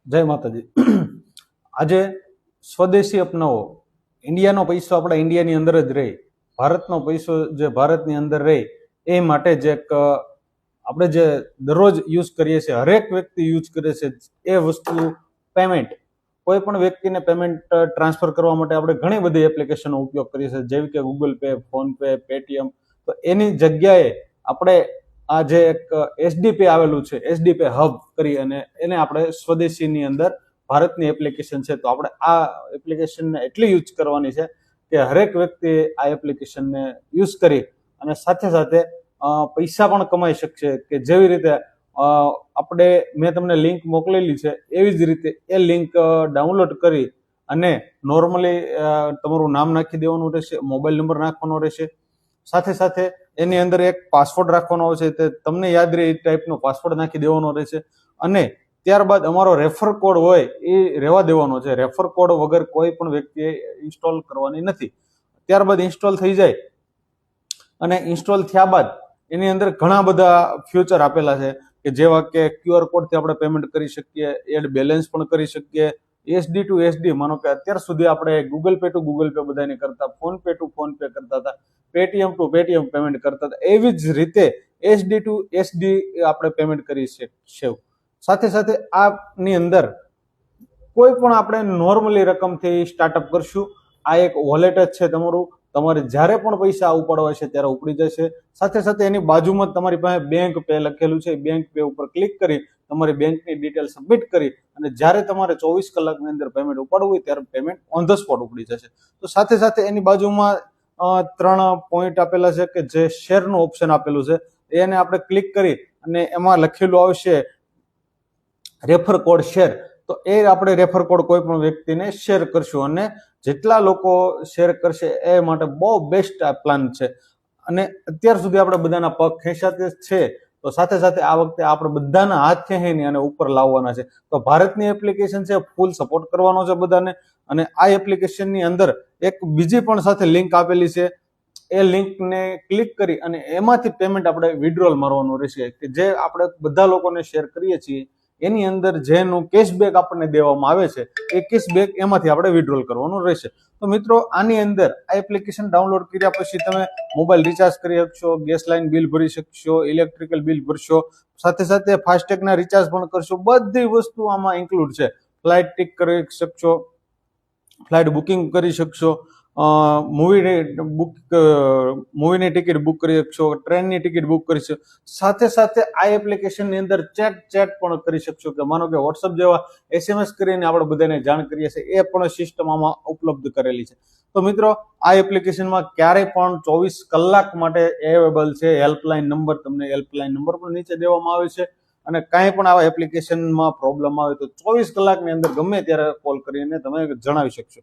જય માતાજી। આજે સ્વદેશી અપનાવો, ઇન્ડિયાનો પૈસો આપણા ઇન્ડિયાની અંદર જ રહે, ભારતનો પૈસો જે ભારતની અંદર રહે, એ માટે જે એક આપણે જે દરરોજ યુઝ કરીએ છીએ, હરેક વ્યક્તિ યુઝ કરે છે એ વસ્તુ પેમેન્ટ। કોઈ પણ વ્યક્તિને પેમેન્ટ ટ્રાન્સફર કરવા માટે આપણે ઘણી બધી એપ્લિકેશનનો ઉપયોગ કરીએ છીએ, જેવી કે Google pay, phone pay, Paytm. તો એની જગ્યાએ આપણે આ જે એક એસડી પે આવેલું છે, એસડી પે હબ કરી અને એને આપણે સ્વદેશીની અંદર ભારતની એપ્લિકેશન છે, તો આપણે આ એપ્લિકેશનને એટલી યુઝ કરવાની છે કે હરેક વ્યક્તિ આ એપ્લિકેશનને યુઝ કરી અને સાથે સાથે પૈસા પણ કમાઈ શકશે। કે જેવી રીતે આપણે મેં તમને લિંક મોકલેલી છે, એવી જ રીતે એ લિંક ડાઉનલોડ કરી અને નોર્મલી તમારું નામ નાખી દેવાનું રહેશે, મોબાઈલ નંબર નાખવાનો રહેશે, સાથે સાથે એની અંદર એક પાસવર્ડ રાખવાનો આવશે, તે તમને યાદ રહે એ ટાઈપનો પાસવર્ડ નાખી દેવાનો રહેશે અને ત્યારબાદ અમારો રેફર કોડ હોય એ રહેવા દેવાનો છે। રેફર કોડ વગર કોઈ પણ વ્યક્તિએ ઇન્સ્ટોલ કરવાની નથી। ત્યારબાદ ઇન્સ્ટોલ થઈ જાય અને ઇન્સ્ટોલ થયા બાદ એની અંદર ઘણા બધા ફ્યુચર આપેલા છે કે જેવા કે ક્યુઆર કોડથી આપણે પેમેન્ટ કરી શકીએ, એડ બેલેન્સ પણ કરી શકીએ, એસડી ટુ એસડી, માનો કે અત્યાર સુધી આપણે Google pay two Google pay બધાને કરતા, phone pay two phone pay કરતા હતા, પેટીએમ ટુ પેટીએમ પેમેન્ટ કરતા હતા, એવી જ રીતે એસડી ટુ એસડી આપણે પેમેન્ટ કરી શકીએ। સાથે સાથે આની અંદર કોઈ પણ આપણે નોર્મલી રકમથી સ્ટાર્ટઅપ કરશું। આ એક વોલેટ જ છે તમારું, તમારે જ્યારે પણ પૈસા ઉપાડવા છે ત્યારે ઉપડી જશે। સાથે સાથે એની બાજુમાં તમારી પાસે બેંક પે લખેલું છે, બેંક પે ઉપર ક્લિક કરી તમારી બેંકની ડિટેલ સબમિટ કરી અને જ્યારે તમારે 24 કલાકની અંદર પેમેન્ટ ઉપાડવું હોય ત્યારે પેમેન્ટ ઓન ધ સ્પોટ ઉપડી જશે। તો સાથે સાથે એની બાજુમાં 3 પોઈન્ટ આપેલા છે કે જે શેરનું ઓપ્શન આપેલું છે, એને આપણે ક્લિક કરી અને એમાં લખેલું આવશે રેફર કોડ શેર। તો એ આપણે રેફર કોડ કોઈ પણ વ્યક્તિને શેર કરશું અને જેટલા લોકો શેર કરશે એ માટે બહુ બેસ્ટ આ પ્લાન છે અને અત્યાર સુધી આપણે બધાના પગ ખેંચાતે છે, તો સાથે સાથે આ વખતે આપણે બધાના હાથ ખેંચીને અને ઉપર લાવવાના છે। તો ભારતની એપ્લિકેશન છે, ફૂલ સપોર્ટ કરવાનો છે બધાને અને આ એપ્લિકેશનની અંદર એક બીજી પણ સાથે લિંક આપેલી છે, એ લિંકને ક્લિક કરી અને એમાંથી પેમેન્ટ આપણે વિડ્રોલ મારવાનું રહેશે કે જે આપણે બધા લોકોને શેર કરીએ છીએ એની અંદર જેનું કેશબેક આપણને દેવામાં આવે છે એ કેશબેક એમાંથી આપણે વિડ્રોલ કરવાનું રહેશે। તો મિત્રો આની અંદર આ એપ્લિકેશન ડાઉનલોડ કર્યા પછી તમે મોબાઈલ રિચાર્જ કરી શકશો, ગેસ લાઇન બિલ ભરી શકશો, ઇલેક્ટ્રિકલ બિલ ભરશો, સાથે સાથે ફાસ્ટેગના રિચાર્જ પણ કરશો, બધી વસ્તુ આમાં ઇન્ક્લુડ છે। ફ્લાઇટ ટિકિટ કરી શકશો, ફ્લાઇટ બુકિંગ કરી શકશો, મૂવીની ટિકિટ બુક કરી શકશો, ટ્રેનની ટિકિટ બુક કરી શકશો, સાથે સાથે આ એપ્લિકેશનની અંદર ચેટ પણ કરી શકશો કે માનો કે વોટ્સઅપ જેવા એસએમએસ કરીને આપણે બધાને જાણ કરીએ છીએ, એ પણ સિસ્ટમ આમાં ઉપલબ્ધ કરેલી છે। તો મિત્રો આ એપ્લિકેશનમાં ક્યારેય પણ 24 કલાક માટે અવેલેબલ છે। હેલ્પલાઇન નંબર, તમને હેલ્પલાઇન નંબર પણ નીચે દેવામાં આવે છે અને કાંઈ પણ આવા એપ્લિકેશનમાં પ્રોબ્લેમ આવે તો 24 કલાકની અંદર ગમે ત્યારે કોલ કરીને તમે જણાવી શકશો।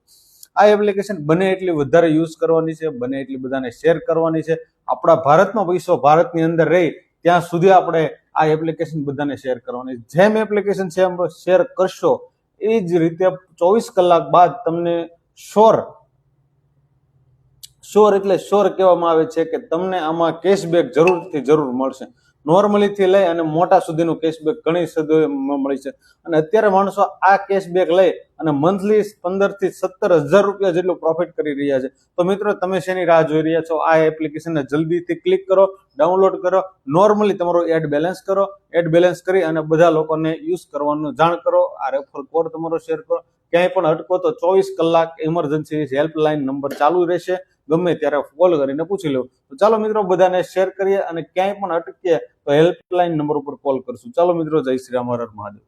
આ એપ્લિકેશન બને એટલી વધારે યુઝ કરવાની છે, બને એટલી બધાને શેર કરવાની છે। આપણા ભારતનો પૈસો ભારતની અંદર રહી ત્યાં સુધી આપણે આ એપ્લિકેશન બધાને શેર કરવાની છે। જેમ એપ્લિકેશન શેર કરશો એ જ રીતે 24 કલાક બાદ તમને શ્યોર એટલે શ્યોર કહેવામાં આવે છે કે તમને આમાં કેશબેક જરૂરથી જરૂર મળશે। નોર્મલીથી લઈ અને મોટા સુધીનું કેશબેક ઘણી સુધી મળી છે અને અત્યારે માણસો આ કેશબેક લઈ અને મંથલી 15 થી 17 હજાર રૂપિયા જેટલું પ્રોફિટ કરી રહ્યા છે। તો મિત્રો તમે શેની રાહ જોઈ રહ્યા છો? આ એપ્લિકેશનને જલ્દીથી ક્લિક કરો, ડાઉનલોડ કરો, નોર્મલી તમારું એડ બેલેન્સ કરો, એડ બેલેન્સ કરી અને બધા લોકોને યુઝ કરવાનું જાણ કરો, આ રેફર કોડ તમારો શેર કરો। ક્યાંય પણ અટકો તો 24 કલાક ઇમરજન્સી હેલ્પલાઇન નંબર ચાલુ રહેશે, ગમે ત્યારે કોલ કરીને પૂછી લો। તો ચાલો મિત્રો બધાને શેર કરીએ અને ક્યાંય પણ અટકીએ તો હેલ્પલાઇન નંબર ઉપર કોલ કરશું। ચાલો મિત્રો, જય શ્રી રામ, હર હર મહાદેવ।